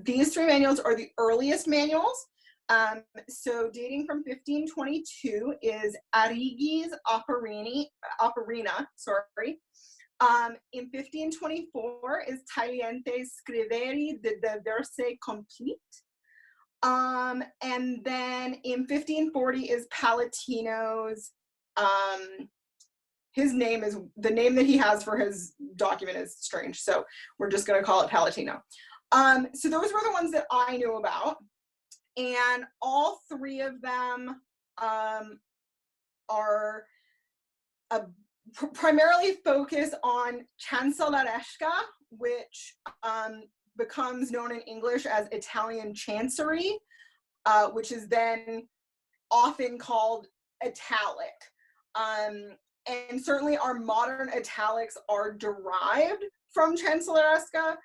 these three manuals are the earliest manuals. So dating from 1522 is Arrighi's Operina, sorry. In 1524 is Tagliente's Scriveri de Verse Complete. And then in 1540 is Palatino's, his name is, the name that he has for his document is strange, so we're just going to call it Palatino. So those were the ones that I knew about, and all three of them are primarily focused on Cancelleresca, which becomes known in English as Italian Chancery, which is then often called italic. And certainly our modern italics are derived from Cancelleresca,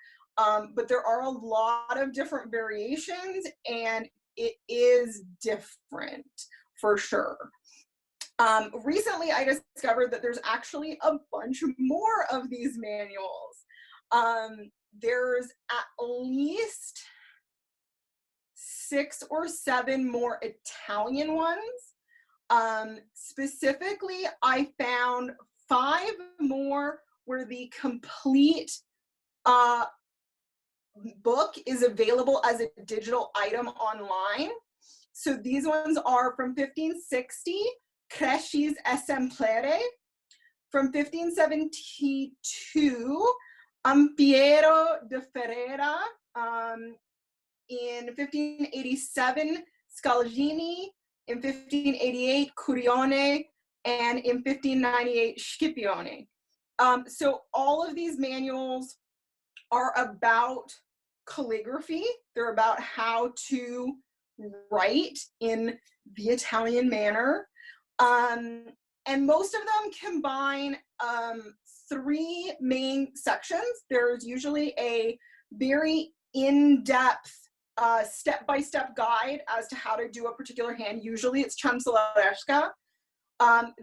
but there are a lot of different variations, and it is different for sure. Recently, I discovered that there's actually a bunch more of these manuals. There's at least 6 or 7 more Italian ones. Specifically, I found 5 more where the complete book is available as a digital item online. So these ones are from 1560, Cresci's Esemplare, from 1572, Ampiero de Ferrera, in 1587, Scalgini, in 1588, Curione, and in 1598, Scipione. So all of these manuals are about calligraphy. They're about how to write in the Italian manner. And most of them combine 3 main sections. There's usually a very in-depth step-by-step guide as to how to do a particular hand. Usually it's Cancelleresca.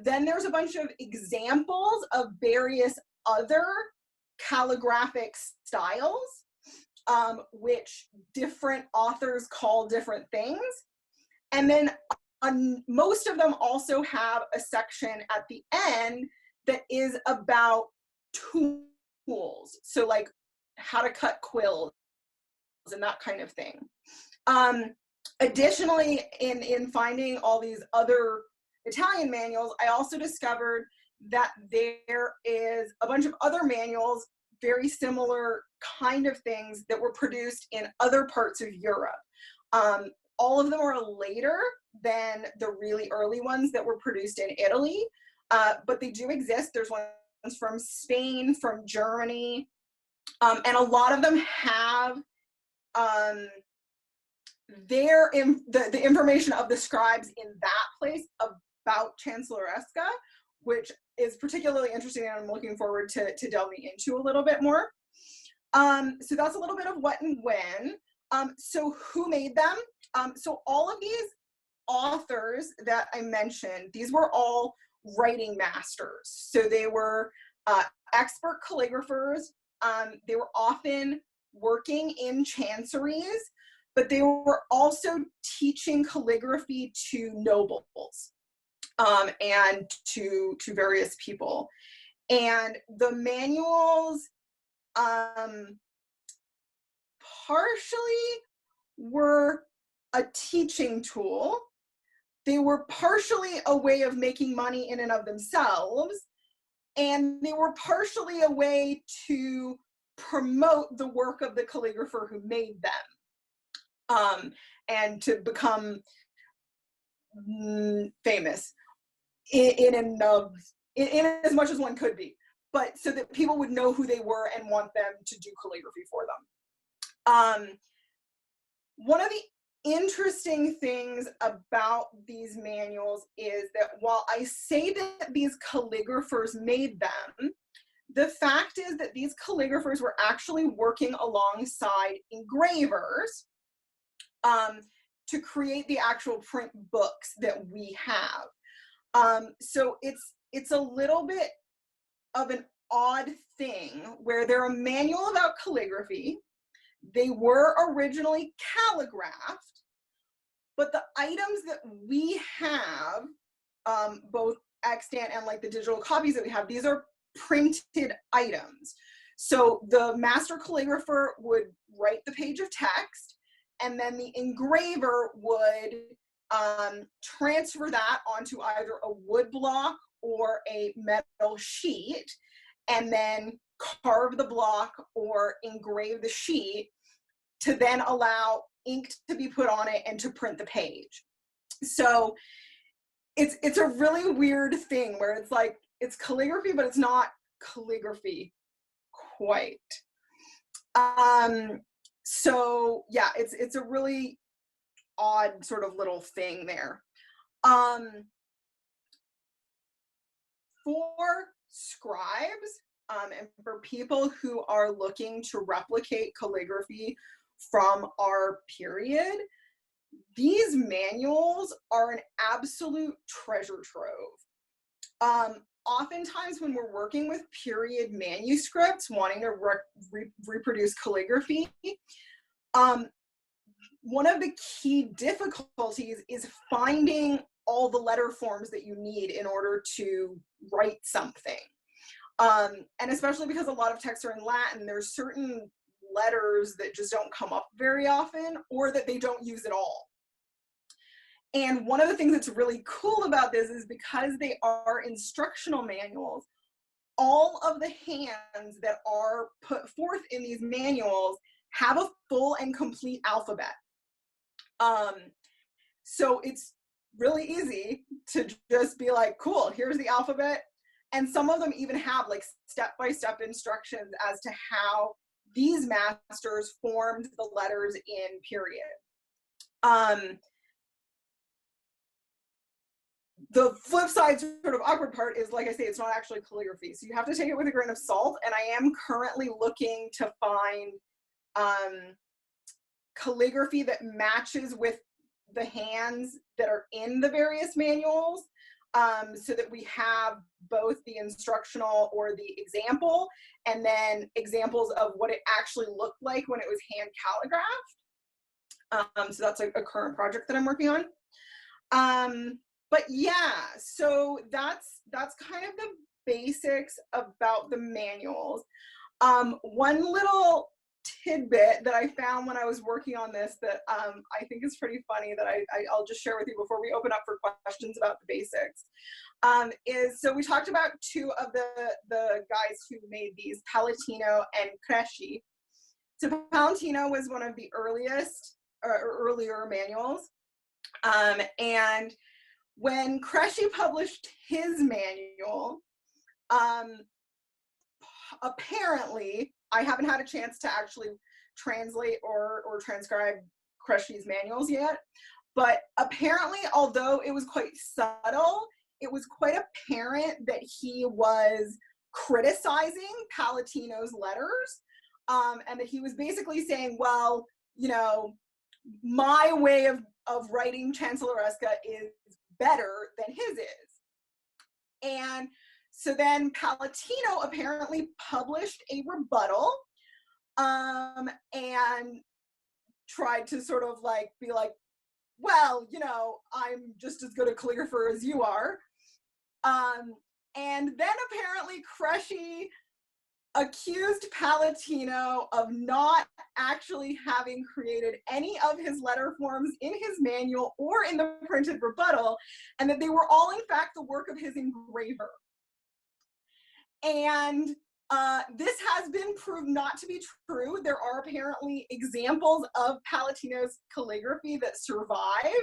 Then there's a bunch of examples of various other calligraphic styles, which different authors call different things. And then most of them also have a section at the end that is about tools. So like how to cut quills and that kind of thing. Additionally, in finding all these other Italian manuals, I also discovered that there is a bunch of other manuals, very similar kind of things that were produced in other parts of Europe. All of them are later than the really early ones that were produced in Italy, but they do exist. There's ones from Spain, from Germany, and a lot of them have the information of the scribes in that place about Cancelleresca, which is particularly interesting, and I'm looking forward to delving into a little bit more. So that's a little bit of what and when. So who made them? So all of these authors that I mentioned, these were all writing masters. So they were expert calligraphers. They were often working in chanceries, but they were also teaching calligraphy to nobles and to various people. And the manuals partially were a teaching tool. They were partially a way of making money in and of themselves, and they were partially a way to promote the work of the calligrapher who made them, and to become famous in as much as one could be, but so that people would know who they were and want them to do calligraphy for them. One of the interesting things about these manuals is that while I say that these calligraphers made them, the fact is that these calligraphers were actually working alongside engravers to create the actual print books that we have. So it's a little bit of an odd thing where they're a manual about calligraphy. They were originally calligraphed, but the items that we have, both extant and like the digital copies that we have, these are printed items. So the master calligrapher would write the page of text, and then the engraver would transfer that onto either a wood block or a metal sheet, and then carve the block or engrave the sheet to then allow ink to be put on it and to print the page. So it's a really weird thing where it's like, it's calligraphy, but it's not calligraphy quite. So yeah, it's a really odd sort of little thing there. For scribes, and for people who are looking to replicate calligraphy from our period, these manuals are an absolute treasure trove. Oftentimes when we're working with period manuscripts wanting to reproduce calligraphy, one of the key difficulties is finding all the letter forms that you need in order to write something. And especially because a lot of texts are in Latin, there's certain letters that just don't come up very often, or that they don't use at all. And one of the things that's really cool about this is because they are instructional manuals, all of the hands that are put forth in these manuals have a full and complete alphabet. So it's really easy to just be like, cool, here's the alphabet. And some of them even have like step-by-step instructions as to how these masters formed the letters in period. The flip side, sort of awkward part, is, like I say, it's not actually calligraphy. So you have to take it with a grain of salt. And I am currently looking to find calligraphy that matches with the hands that are in the various manuals, so that we have both the instructional or the example, and then examples of what it actually looked like when it was hand calligraphed. So that's a current project that I'm working on. But yeah, so that's kind of the basics about the manuals. One little tidbit that I found when I was working on this that I think is pretty funny that I'll just share with you before we open up for questions about the basics, is, so we talked about two of the guys who made these, Palatino and Cresci. So Palatino was one of the earliest or earlier manuals, and when Cresci published his manual, apparently, I haven't had a chance to actually translate or transcribe Cresci's manuals yet, but apparently, although it was quite subtle, it was quite apparent that he was criticizing Palatino's letters, and that he was basically saying, well, you know, my way of writing Chancelloresca is better than his is. And so then Palatino apparently published a rebuttal, and tried to sort of like be like, well, you know, I'm just as good a calligrapher as you are. And then apparently Cresci accused Palatino of not actually having created any of his letter forms in his manual or in the printed rebuttal, and that they were all in fact the work of his engraver. And this has been proved not to be true. There are apparently examples of Palatino's calligraphy that survive,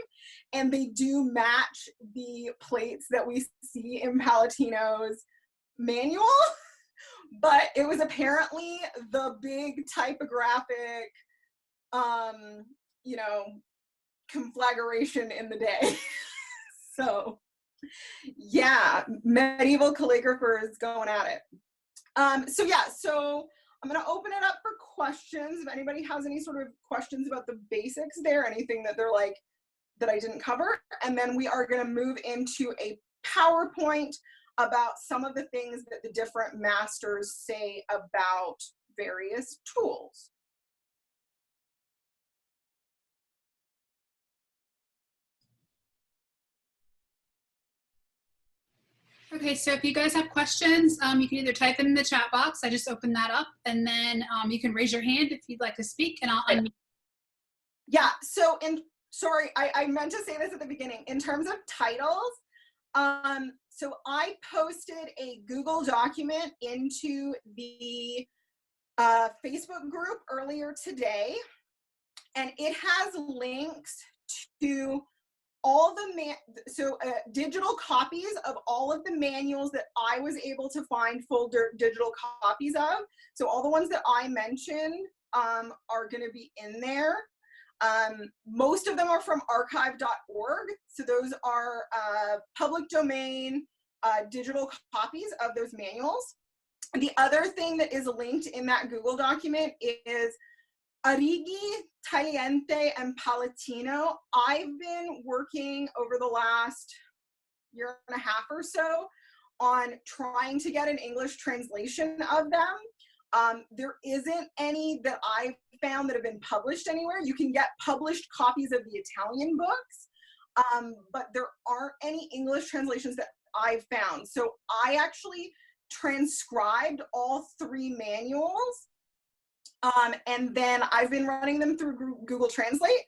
and they do match the plates that we see in Palatino's manual. But it was apparently the big typographic, you know, conflagration in the day. So yeah, medieval calligraphers going at it. So yeah, so I'm gonna open it up for questions. If anybody has any sort of questions about the basics there, anything that they're like, that I didn't cover, and then we are gonna move into a PowerPoint about some of the things that the different masters say about various tools. Okay, so if you guys have questions, you can either type them in the chat box. I just opened that up, and then you can raise your hand if you'd like to speak, and I'll unmute. Yeah, so sorry, I meant to say this at the beginning. In terms of titles, so I posted a Google document into the Facebook group earlier today, and it has links to all the digital copies of all of the manuals that I was able to find full digital copies of. So all the ones that I mentioned are going to be in there. Most of them are from archive.org. So those are public domain digital copies of those manuals. The other thing that is linked in that Google document is Arrighi, Tagliente, and Palatino. I've been working over the last year and a half or so on trying to get an English translation of them. There isn't any that I've found that have been published anywhere. You can get published copies of the Italian books, but there aren't any English translations that I've found. So I actually transcribed all 3 manuals, and then I've been running them through Google Translate.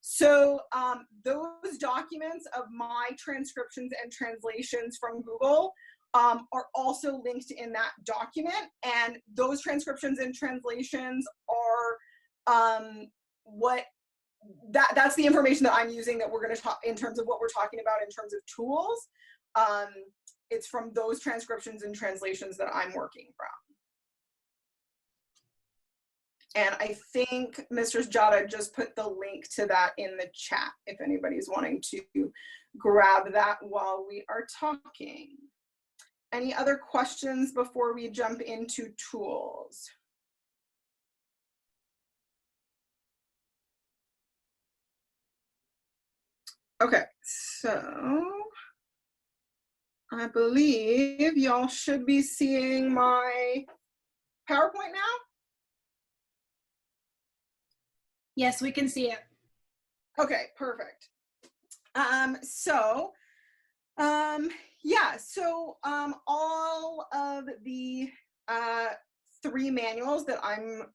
So those documents of my transcriptions and translations from Google are also linked in that document, and those transcriptions and translations are that's the information that I'm using that we're going to talk in terms of what we're talking about in terms of tools. It's from those transcriptions and translations that I'm working from. And I think Mr. Jada just put the link to that in the chat if anybody's wanting to grab that while we are talking. Any other questions before we jump into tools? Okay, so I believe y'all should be seeing my PowerPoint now. Yes, we can see it. Okay, perfect. All of the 3 manuals that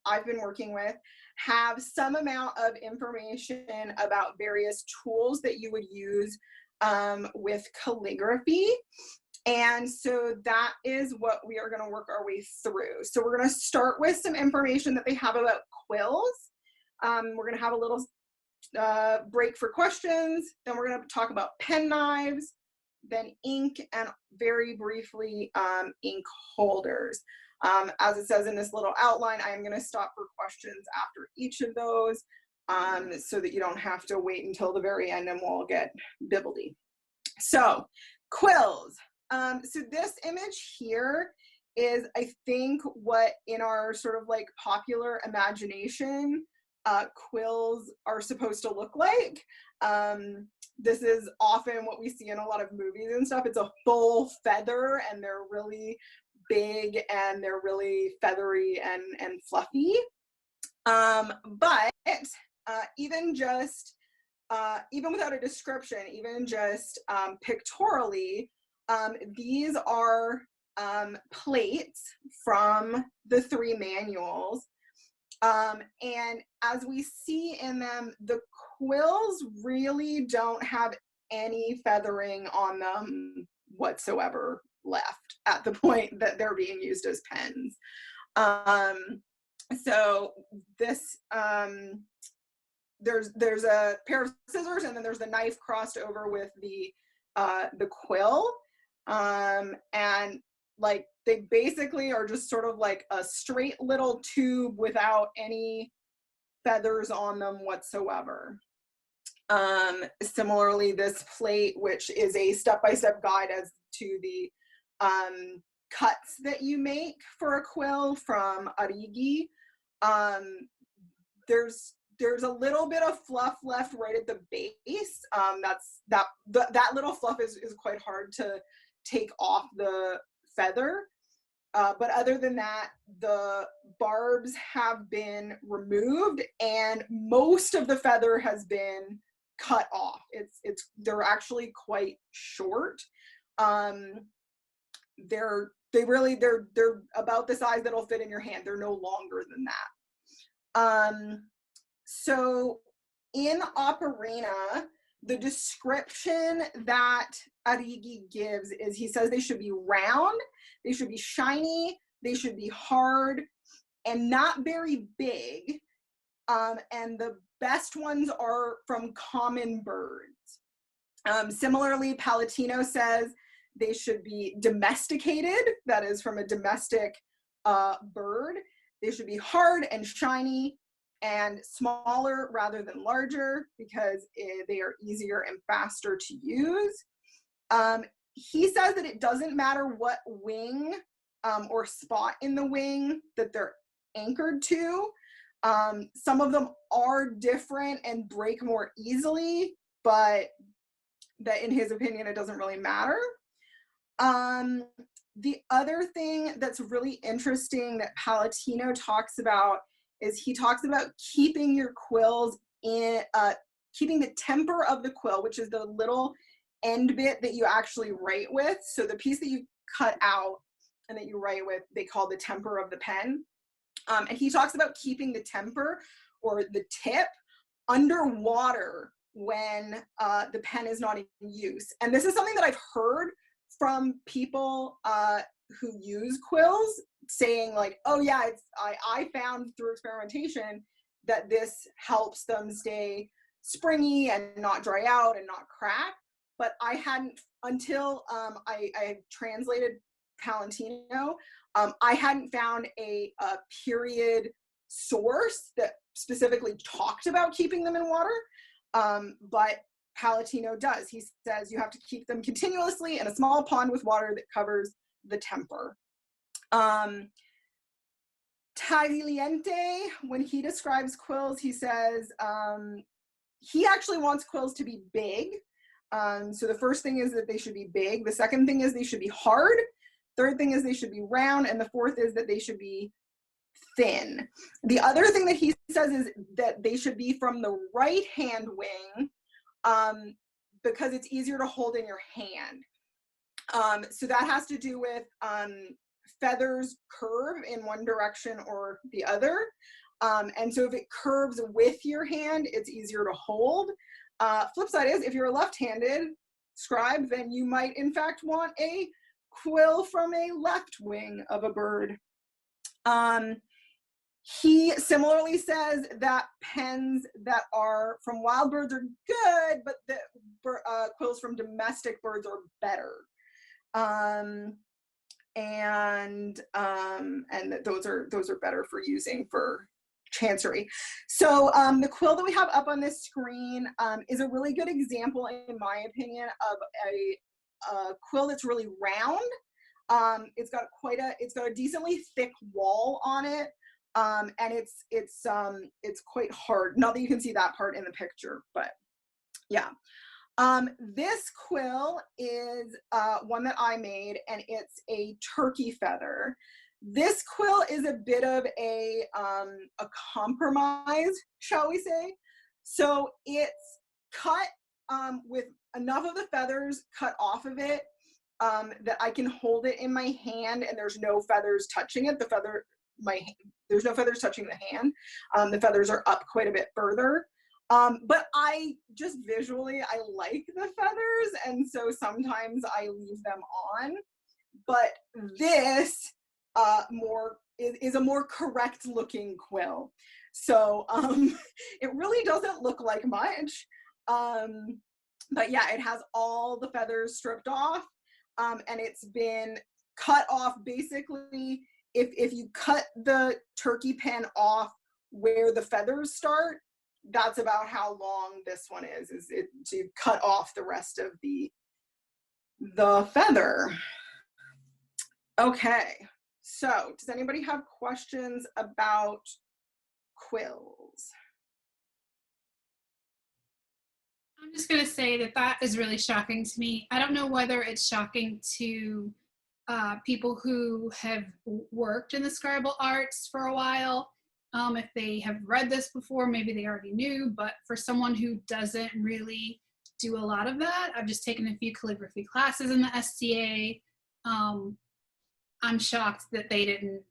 I've been working with have some amount of information about various tools that you would use with calligraphy. And so that is what we are going to work our way through. So we're going to start with some information that they have about quills. We're going to have a little break for questions. Then we're going to talk about pen knives, then ink, and very briefly ink holders. As it says in this little outline, I am going to stop for questions after each of those so that you don't have to wait until the very end and we'll get bibbledy. So quills. So this image here is, I think, what in our sort of like popular imagination quills are supposed to look like. This is often what we see in a lot of movies and stuff. It's a full feather and they're really big and they're really feathery and fluffy. But even without a description, even just pictorially, these are plates from the 3 manuals. And as we see in them, the quills really don't have any feathering on them whatsoever left at the point that they're being used as pens. So this, there's a pair of scissors and then there's the knife crossed over with the quill. And like they basically are just sort of like a straight little tube without any feathers on them whatsoever. Similarly, this plate, which is a step-by-step guide as to the cuts that you make for a quill from Arrighi. There's a little bit of fluff left right at the base. That little fluff is quite hard to take off the feather. But other than that, the barbs have been removed and most of the feather has been cut off. They're actually quite short. they're about the size that'll fit in your hand. They're no longer than that. So in Operina, the description that Arrighi gives is, he says they should be round, they should be shiny, they should be hard, and not very big. And the best ones are from common birds. Similarly, Palatino says they should be domesticated, that is from a domestic bird. They should be hard and shiny and smaller rather than larger because they are easier and faster to use. He says that it doesn't matter what wing or spot in the wing that they're anchored to. Some of them are different and break more easily, but that in his opinion, it doesn't really matter. The other thing that's really interesting that Palatino talks about is he talks about keeping your quills in, keeping the temper of the quill, which is the little end bit that you actually write with. So the piece that you cut out and that you write with, they call the temper of the pen. And he talks about keeping the temper or the tip underwater when the pen is not in use. And this is something that I've heard from people who use quills saying like, oh yeah, I found through experimentation that this helps them stay springy and not dry out and not crack. But I hadn't, until I translated Palantino, I hadn't found a period source that specifically talked about keeping them in water, but Palatino does. He says you have to keep them continuously in a small pond with water that covers the temper. Tagliente, when he describes quills, he says he actually wants quills to be big. So the first thing is that they should be big. The second thing is they should be hard. Third thing is they should be round. And the fourth is that they should be thin. The other thing that he says is that they should be from the right hand wing because it's easier to hold in your hand. So that has to do with feathers curve in one direction or the other. And so if it curves with your hand, it's easier to hold. Flip side is, if you're a left-handed scribe, then you might in fact want a quill from a left wing of a bird. He similarly says that pens that are from wild birds are good, but the quills from domestic birds are better. And those are better for using for chancery. So the quill that we have up on this screen is a really good example, in my opinion, of a quill that's really round. It's got a decently thick wall on it, and it's quite hard. Not that you can see that part in the picture, but yeah. This quill is one that I made, and it's a turkey feather. This quill is a bit of a compromise, shall we say. So it's cut with enough of the feathers cut off of it that I can hold it in my hand and there's no feathers touching it. There's no feathers touching the hand. The feathers are up quite a bit further. But I just visually, I like the feathers, and so sometimes I leave them on. But this is a more correct looking quill. So it really doesn't look like much. But yeah, it has all the feathers stripped off, and it's been cut off basically. If you cut the turkey pen off where the feathers start, that's about how long this one is to cut off the rest of the feather. Okay, so does anybody have questions about quills? I'm just going to say that is really shocking to me. I don't know whether it's shocking to people who have worked in the scribal arts for a while. If they have read this before, maybe they already knew, but for someone who doesn't really do a lot of that, I've just taken a few calligraphy classes in the STA. I'm shocked that they didn't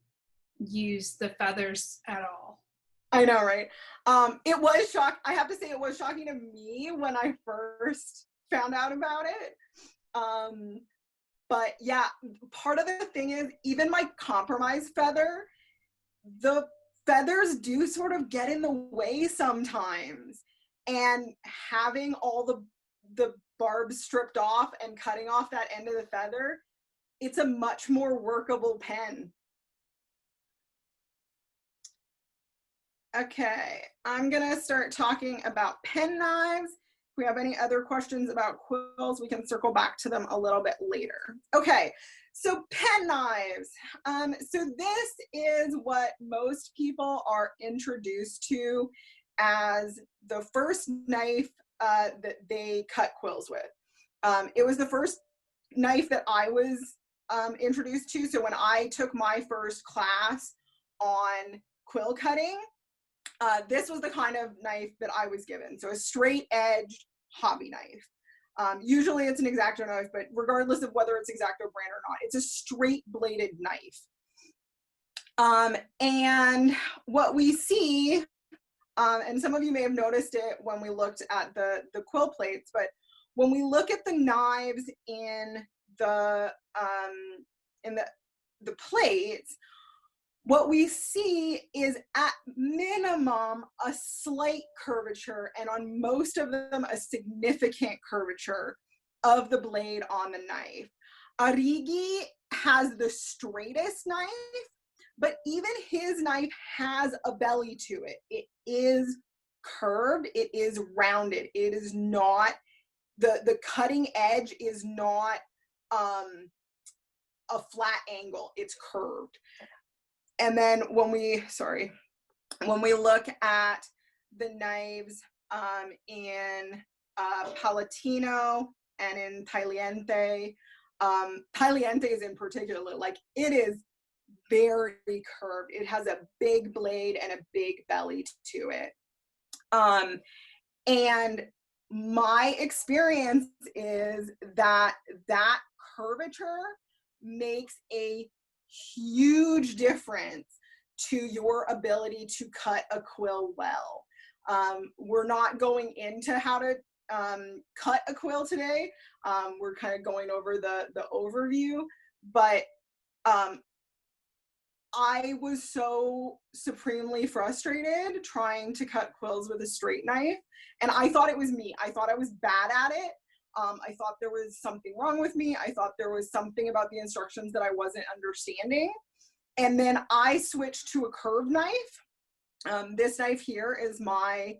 use the feathers at all. I know, right? It was I have to say, it was shocking to me when I first found out about it. But yeah, part of the thing is, even my compromise feather, the feathers do sort of get in the way sometimes. And having all the barbs stripped off and cutting off that end of the feather, it's a much more workable pen. Okay, I'm gonna start talking about pen knives. If we have any other questions about quills, we can circle back to them a little bit later. Okay, so pen knives. So this is what most people are introduced to as the first knife that they cut quills with. It was the first knife that I was introduced to. So when I took my first class on quill cutting, this was the kind of knife that I was given. So a straight edged hobby knife. Usually it's an X-Acto knife, but regardless of whether it's X-Acto brand or not, it's a straight bladed knife. And what we see, and some of you may have noticed it when we looked at the quill plates, but when we look at the knives in the plates, what we see is at minimum a slight curvature, and on most of them a significant curvature of the blade on the knife. Arrighi has the straightest knife, but even his knife has a belly to it. It is curved, it is rounded. It is not, the cutting edge is not a flat angle, it's curved. And then when we look at the knives in Palatino and in Tagliente, Tagliente's in particular, like, it is very curved. It has a big blade and a big belly to it. And my experience is that that curvature makes a huge difference to your ability to cut a quill well. We're not going into how to cut a quill today. We're kind of going over the overview, but I was so supremely frustrated trying to cut quills with a straight knife, and I thought it was me. I thought I was bad at it. I thought there was something wrong with me. I thought there was something about the instructions that I wasn't understanding. And then I switched to a curved knife. This knife here is my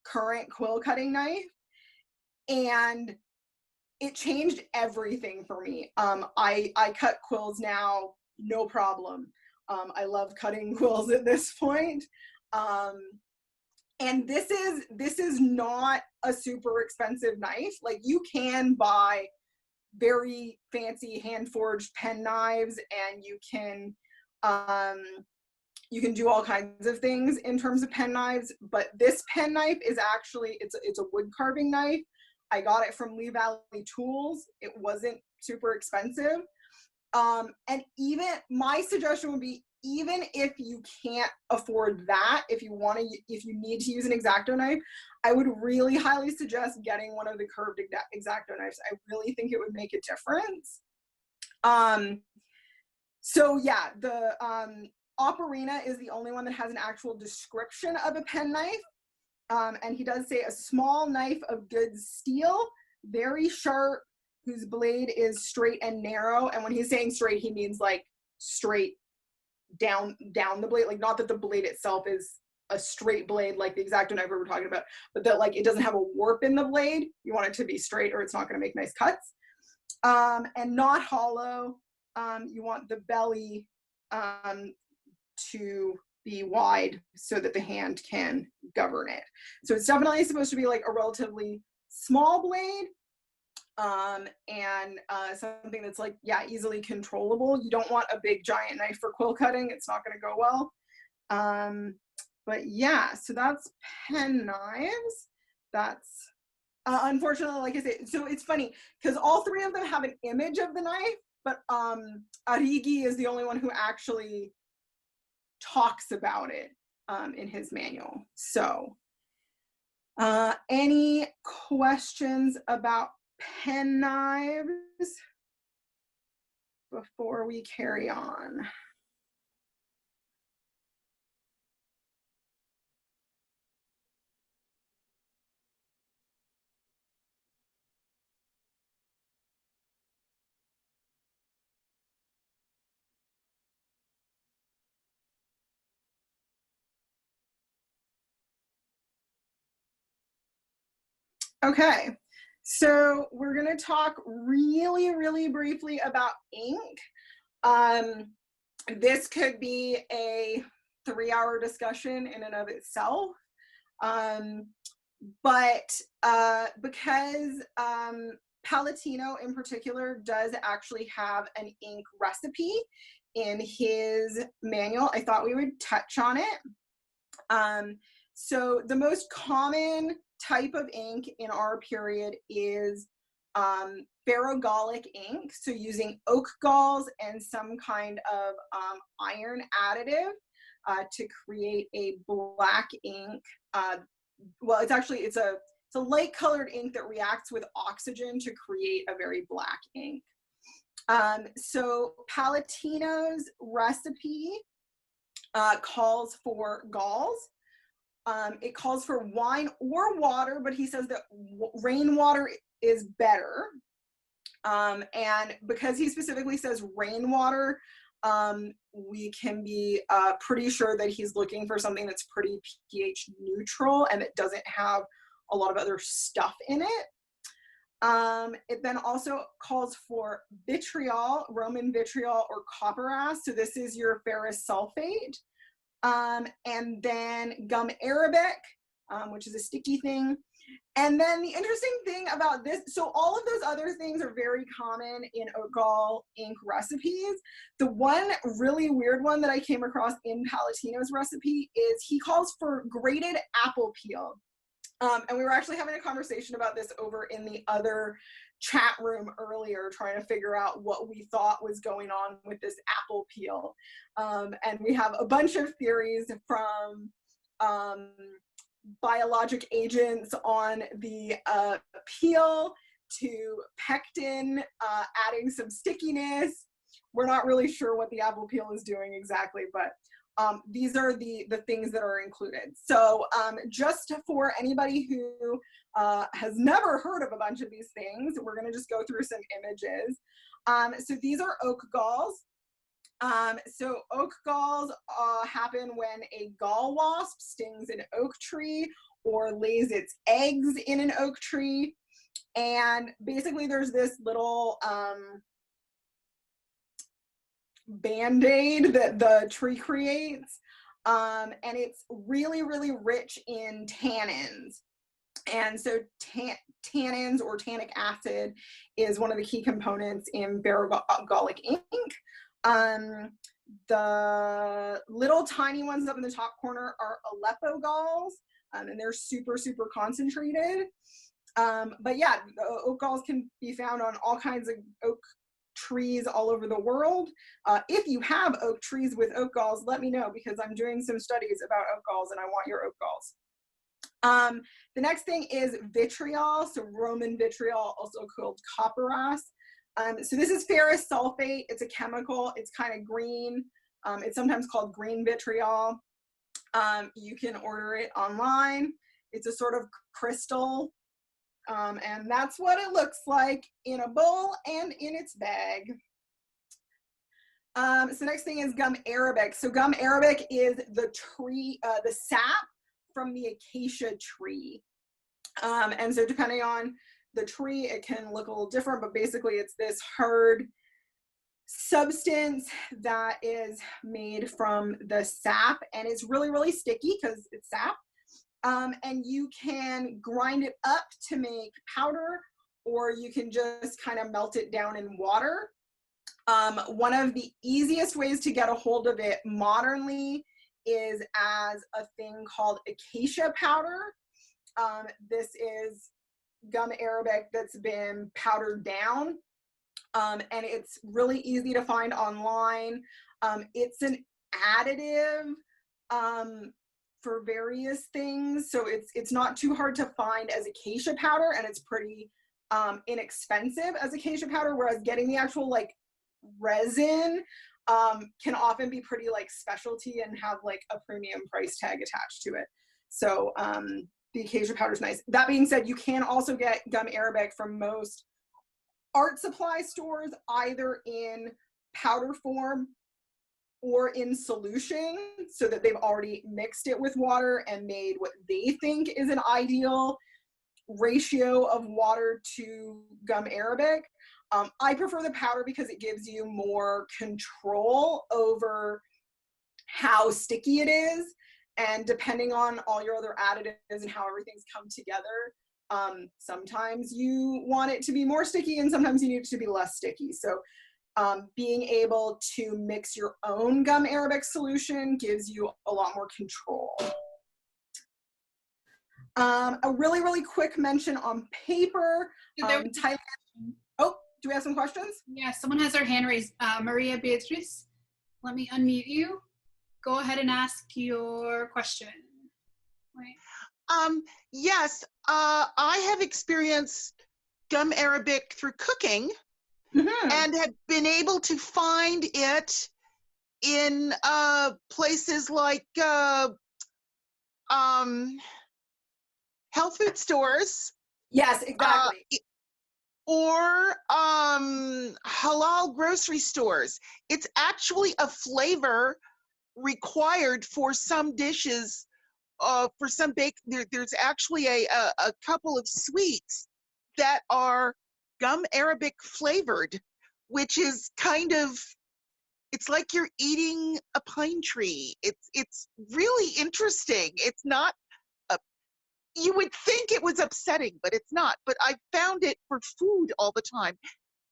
current quill cutting knife, and it changed everything for me. I cut quills now, no problem. I love cutting quills at this point. And this is not a super expensive knife. Like, you can buy very fancy hand forged pen knives, and you can do all kinds of things in terms of pen knives. But this pen knife is actually, it's a wood carving knife. I got it from Lee Valley Tools. It wasn't super expensive. And even my suggestion would be, even if you can't afford that, if you need to use an X-Acto knife, I would really highly suggest getting one of the curved X-Acto knives. I really think it would make a difference. So yeah, the Operina is the only one that has an actual description of a pen knife. And he does say a small knife of good steel, very sharp, whose blade is straight and narrow. And when he's saying straight, he means like straight down the blade, like, not that the blade itself is a straight blade like the X-Acto knife we were talking about, but that, like, it doesn't have a warp in the blade. You want it to be straight or it's not going to make nice cuts. And not hollow. You want the belly to be wide so that the hand can govern it. So it's definitely supposed to be like a relatively small blade, and something that's, like, yeah, easily controllable. You don't want a big giant knife for quill cutting. It's not going to go well. But yeah, so that's pen knives. That's unfortunately, like I said, so it's funny because all three of them have an image of the knife, but Arrighi is the only one who actually talks about it in his manual. So any questions about pen knives before we carry on? Okay, so we're going to talk really, really briefly about ink. This could be a 3-hour discussion in and of itself. But because Palatino in particular does actually have an ink recipe in his manual, I thought we would touch on it. So the most common type of ink in our period is ferrogallic ink, so using oak galls and some kind of iron additive to create a black ink. Well, it's a light colored ink that reacts with oxygen to create a very black ink. So Palatino's recipe calls for galls. It calls for wine or water, but he says that rainwater is better. And because he specifically says rainwater, we can be pretty sure that he's looking for something that's pretty pH neutral and that doesn't have a lot of other stuff in it. It then also calls for vitriol, Roman vitriol or copperas. So this is your ferrous sulfate. And then gum arabic, which is a sticky thing. And then the interesting thing about this, so all of those other things are very common in oak gall ink recipes. The one really weird one that I came across in Palatino's recipe is he calls for grated apple peel. And we were actually having a conversation about this over in the other chat room earlier, trying to figure out what we thought was going on with this apple peel. And we have a bunch of theories from biologic agents on the peel to pectin adding some stickiness. We're not really sure what the apple peel is doing exactly, but these are the things that are included. So just for anybody who has never heard of a bunch of these things, we're going to just go through some images. So these are oak galls. So oak galls happen when a gall wasp stings an oak tree or lays its eggs in an oak tree. And basically there's this little band-aid that the tree creates, and it's really, really rich in tannins. And so tannins or tannic acid is one of the key components in ferrogallic ink. The little tiny ones up in the top corner are Aleppo galls, and they're super, super concentrated. But yeah, the oak galls can be found on all kinds of oak trees all over the world. If you have oak trees with oak galls, let me know, because I'm doing some studies about oak galls and I want your oak galls. The next thing is vitriol, so Roman vitriol, also called copperas. So this is ferrous sulfate. It's a chemical. It's kind of green. It's sometimes called green vitriol. You can order it online. It's a sort of crystal. And that's what it looks like in a bowl and in its bag. So next thing is gum arabic. So gum arabic is the tree, the sap from the acacia tree. And so depending on the tree, it can look a little different, but basically it's this hard substance that is made from the sap, and it's really, really sticky because it's sap. And you can grind it up to make powder, or you can just kind of melt it down in water. One of the easiest ways to get a hold of it modernly is as a thing called acacia powder. This is gum arabic that's been powdered down. and it's really easy to find online. It's an additive for various things, so it's not too hard to find as acacia powder, and it's pretty inexpensive as acacia powder, whereas getting the actual like resin can often be pretty like specialty and have like a premium price tag attached to it. So the acacia powder is nice. That being said, you can also get gum arabic from most art supply stores, either in powder form or in solution, so that they've already mixed it with water and made what they think is an ideal ratio of water to gum arabic. I prefer the powder because it gives you more control over how sticky it is, and depending on all your other additives and how everything's come together, sometimes you want it to be more sticky and sometimes you need it to be less sticky. So being able to mix your own gum arabic solution gives you a lot more control. A really, really quick mention on paper. Oh, do we have some questions? Yeah, someone has their hand raised. Maria Beatriz, let me unmute you. Go ahead and ask your question. Wait. Yes, I have experienced gum arabic through cooking, and have been able to find it in places like health food stores. Yes, exactly. Or halal grocery stores. It's actually a flavor required for some dishes. For some there's actually a couple of sweets that are gum arabic flavored, which is kind of, it's like you're eating a pine tree. It's really interesting. It's not you would think it was upsetting, but it's not. But I found it for food all the time.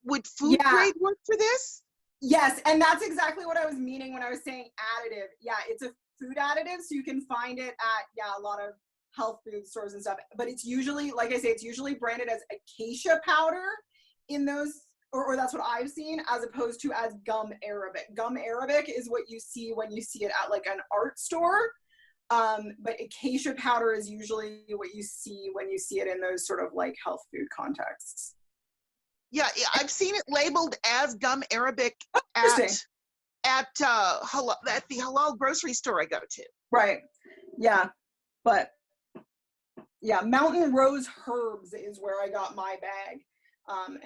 Would food grade work for this? Yes, and that's exactly what I was meaning when I was saying additive. Yeah, it's a food additive, so you can find it at a lot of health food stores and stuff. But it's usually, like I say, it's usually branded as acacia powder in those, or that's what I've seen, as opposed to as gum arabic. Gum arabic is what you see when you see it at like an art store. But acacia powder is usually what you see when you see it in those sort of like health food contexts. Yeah, I've seen it labeled as gum arabic at the halal grocery store I go to. Right. Yeah. But yeah, Mountain Rose Herbs is where I got my bag. And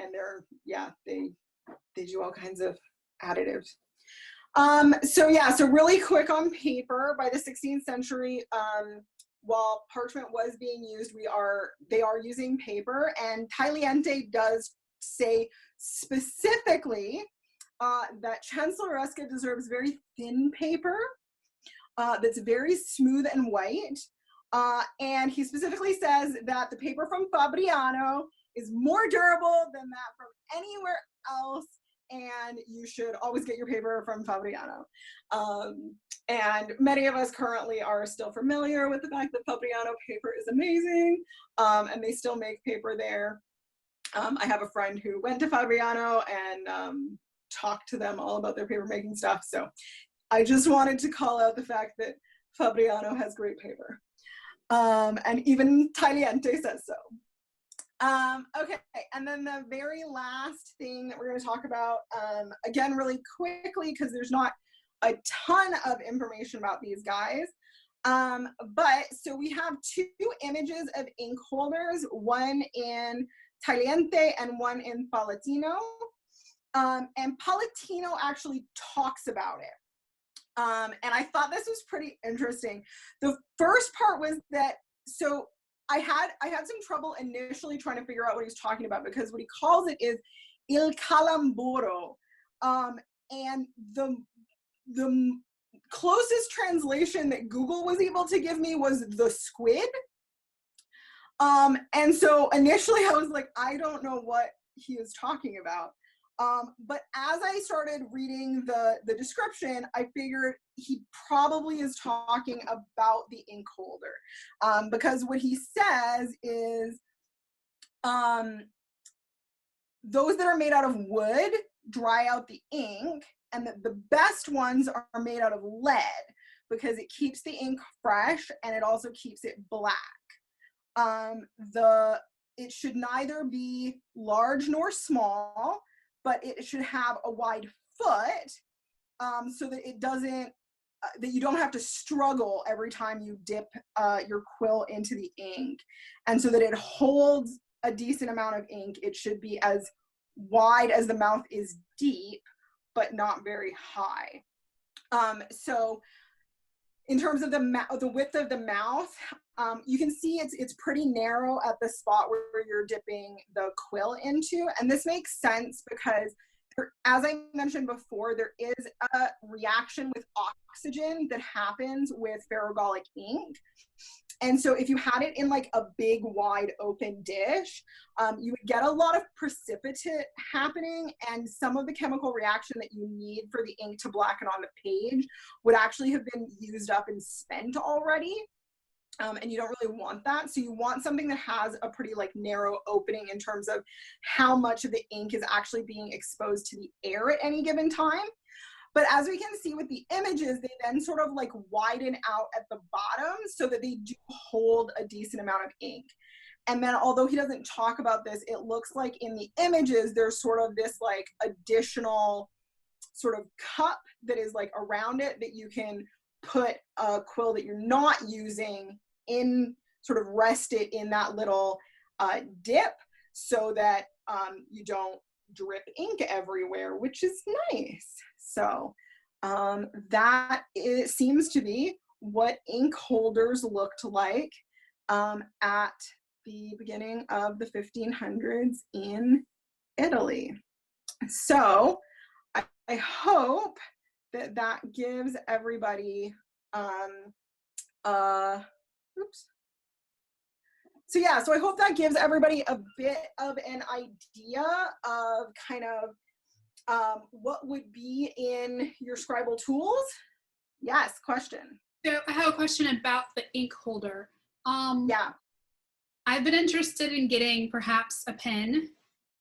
they do all kinds of additives. So really quick on paper, by the 16th century, while parchment was being used, they are using paper, and Tagliente does say specifically that Chancelloresca deserves very thin paper that's very smooth and white. And he specifically says that the paper from Fabriano is more durable than that from anywhere else, and you should always get your paper from Fabriano. And many of us currently are still familiar with the fact that Fabriano paper is amazing, and they still make paper there. I have a friend who went to Fabriano and talked to them all about their paper making stuff. So I just wanted to call out the fact that Fabriano has great paper. And even Tagliente says so. Okay, and then the very last thing that we're going to talk about, again, really quickly, because there's not a ton of information about these guys. But so we have two images of ink holders, one in Tagliente and one in Palatino. And Palatino actually talks about it. And I thought this was pretty interesting. The first part was that, so I had some trouble initially trying to figure out what he was talking about, because what he calls it is il calamburo. And the closest translation that Google was able to give me was the squid. And so initially I was like, I don't know what he is talking about. But as I started reading the description, I figured he probably is talking about the ink holder, because what he says is, those that are made out of wood dry out the ink, and the best ones are made out of lead because it keeps the ink fresh and it also keeps it black. It should neither be large nor small, but it should have a wide foot, so that it doesn't, that you don't have to struggle every time you dip your quill into the ink. And so that it holds a decent amount of ink. It should be as wide as the mouth is deep, but not very high. So in terms of the width of the mouth, you can see it's pretty narrow at the spot where you're dipping the quill into. And this makes sense because as I mentioned before, there is a reaction with oxygen that happens with ferrogallic ink. And so if you had it in like a big wide open dish, you would get a lot of precipitate happening, and some of the chemical reaction that you need for the ink to blacken on the page would actually have been used up and spent already. And you don't really want that. So you want something that has a pretty like narrow opening in terms of how much of the ink is actually being exposed to the air at any given time. But as we can see with the images, they then sort of like widen out at the bottom so that they do hold a decent amount of ink. And then although he doesn't talk about this, it looks like in the images, there's sort of this like additional sort of cup that is like around it that you can put a quill that you're not using in, sort of rest it in that little dip so that you don't drip ink everywhere, which is nice. So that seems to be what ink holders looked like at the beginning of the 1500s in Italy. So I hope that that gives everybody oops. So yeah, so I hope that gives everybody a bit of an idea of kind of what would be in your scribal tools. Yes, question. So I have a question about the ink holder. Yeah. I've been interested in getting perhaps a pen,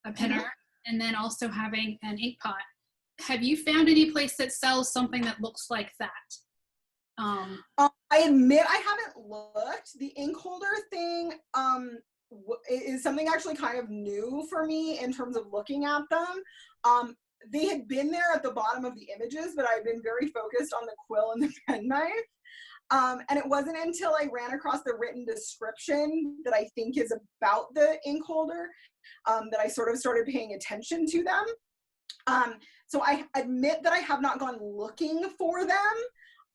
a penner, and then also having an ink pot. Have you found any place that sells something that looks like that? I admit I haven't looked. The ink holder thing is something actually kind of new for me in terms of looking at them. They had been there at the bottom of the images, but I've been very focused on the quill and the penknife. And it wasn't until I ran across the written description that I think is about the ink holder that I sort of started paying attention to them. So I admit that I have not gone looking for them,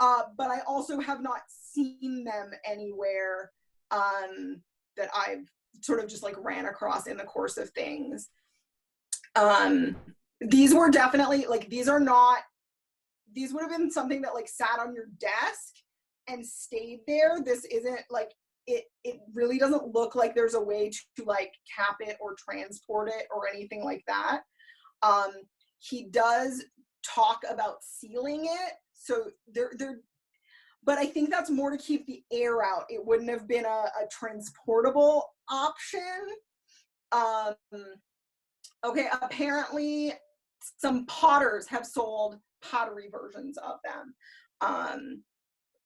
but I also have not seen them anywhere that I've sort of just like ran across in the course of things. These were definitely like, these would have been something that like sat on your desk and stayed there. This isn't like, it really doesn't look like there's a way to like cap it or transport it or anything like that. He does talk about sealing it. So but I think that's more to keep the air out. It wouldn't have been a transportable option. Okay, apparently some potters have sold pottery versions of them.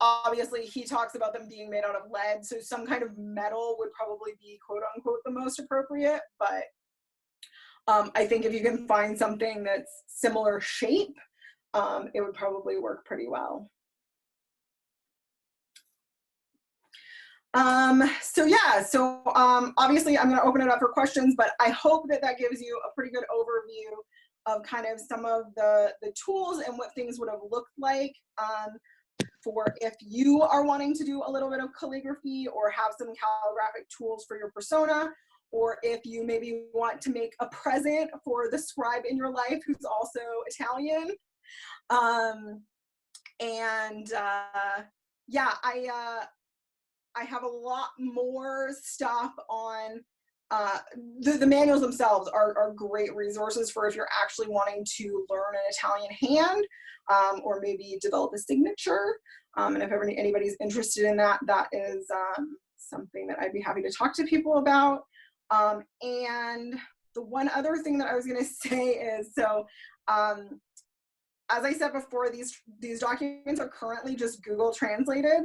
Obviously he talks about them being made out of lead, so some kind of metal would probably be quote unquote the most appropriate, but I think if you can find something that's similar shape, it would probably work pretty well. So yeah, so obviously I'm going to open it up for questions, but I hope that that gives you a pretty good overview of kind of some of the tools and what things would have looked like for if you are wanting to do a little bit of calligraphy or have some calligraphic tools for your persona, or if you maybe want to make a present for the scribe in your life who's also Italian. Yeah, I have a lot more stuff on the manuals themselves are great resources for if you're actually wanting to learn an Italian hand or maybe develop a signature. And if anybody's interested in that, that is something that I'd be happy to talk to people about. And the one other thing that I was going to say is, so as I said before, these documents are currently just Google translated.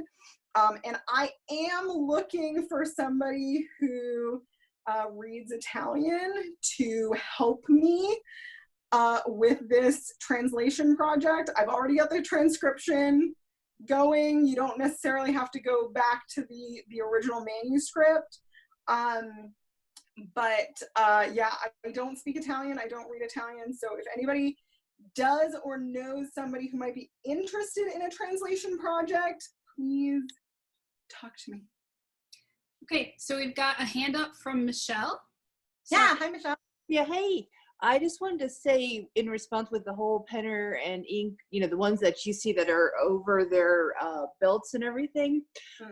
And I am looking for somebody who reads Italian to help me with this translation project. I've already got the transcription going. You don't necessarily have to go back to the original manuscript. But yeah, I don't speak Italian. I don't read Italian. So if anybody does or knows somebody who might be interested in a translation project, please talk to me. Okay, so we've got a hand up from Michelle. Yeah, hi Michelle. Yeah, hey. I just wanted to say, in response with the whole penner and ink, you know, the ones that you see that are over their belts and everything,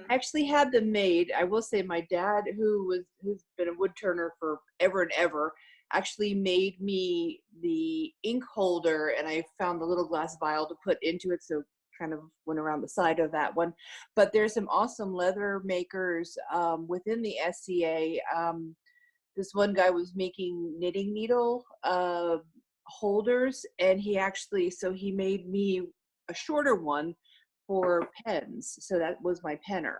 I actually had them made. I will say my dad, who's been a wood turner for ever and ever, actually made me the ink holder, and I found the little glass vial to put into it, so kind of went around the side of that one. But there's some awesome leather makers within the SCA. This one guy was making knitting needle holders, and he made me a shorter one for pens. So that was my penner.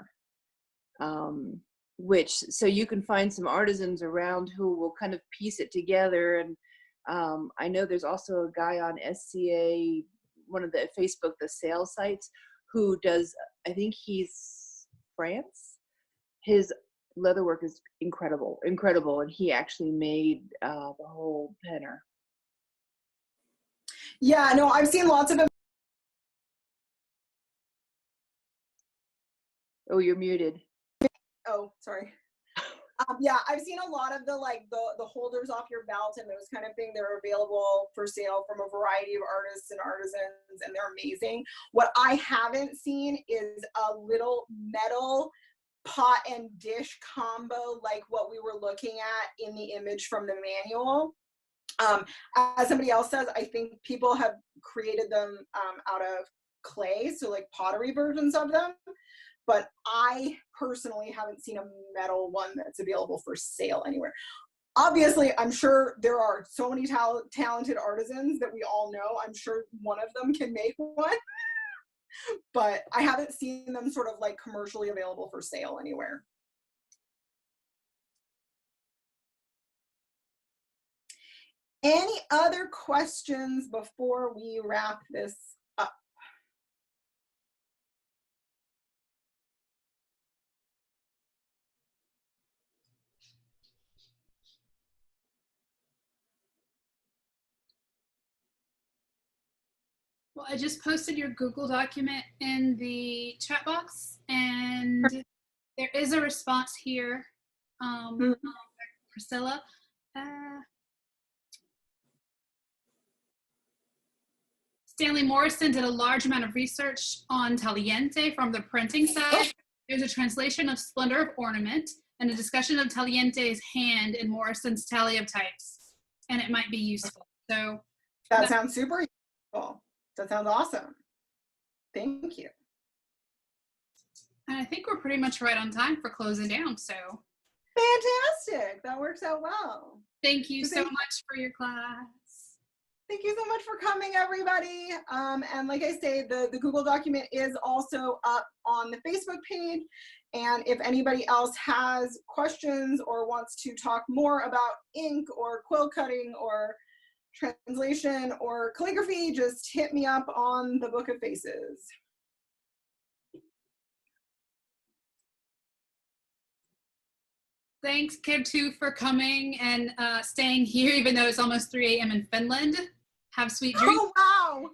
So you can find some artisans around who will kind of piece it together. And I know there's also a guy on SCA, one of the Facebook, the sales sites, who does, I think he's France. His leatherwork is incredible, and he actually made the whole penner. Yeah, no, I've seen lots of them. Oh, you're muted. Oh, sorry. Yeah, I've seen a lot of the holders off your belt and those kind of things. They're available for sale from a variety of artists and artisans, and they're amazing. What I haven't seen is a little metal pot and dish combo like what we were looking at in the image from the manual. As somebody else says, I think people have created them out of clay, so like pottery versions of them. But I personally haven't seen a metal one that's available for sale anywhere. Obviously, I'm sure there are so many talented artisans that we all know. I'm sure one of them can make one. But I haven't seen them sort of like commercially available for sale anywhere. Any other questions before we wrap this up? Well, I just posted your Google document in the chat box, and there is a response here. Priscilla. Stanley Morrison did a large amount of research on Tagliente from the printing side. There's a translation of Splendor of Ornament and a discussion of Tagliente's hand in Morrison's Tally of Types, and it might be useful. So that sounds super useful. That sounds awesome. Thank you. And I think we're pretty much right on time for closing down. So fantastic. That works out well. Thank you so much for your class. Thank you so much for coming, everybody. And like I say, the Google document is also up on the Facebook page. And if anybody else has questions or wants to talk more about ink or quill cutting or translation or calligraphy, just hit me up on the Book of Faces. Thanks, Kid2, for coming and staying here, even though it's almost 3 a.m. in Finland. Have sweet dreams. Oh, wow.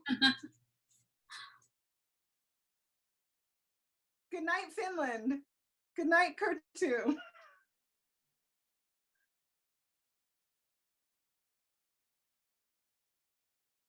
Good night, Finland. Good night, Kurt2.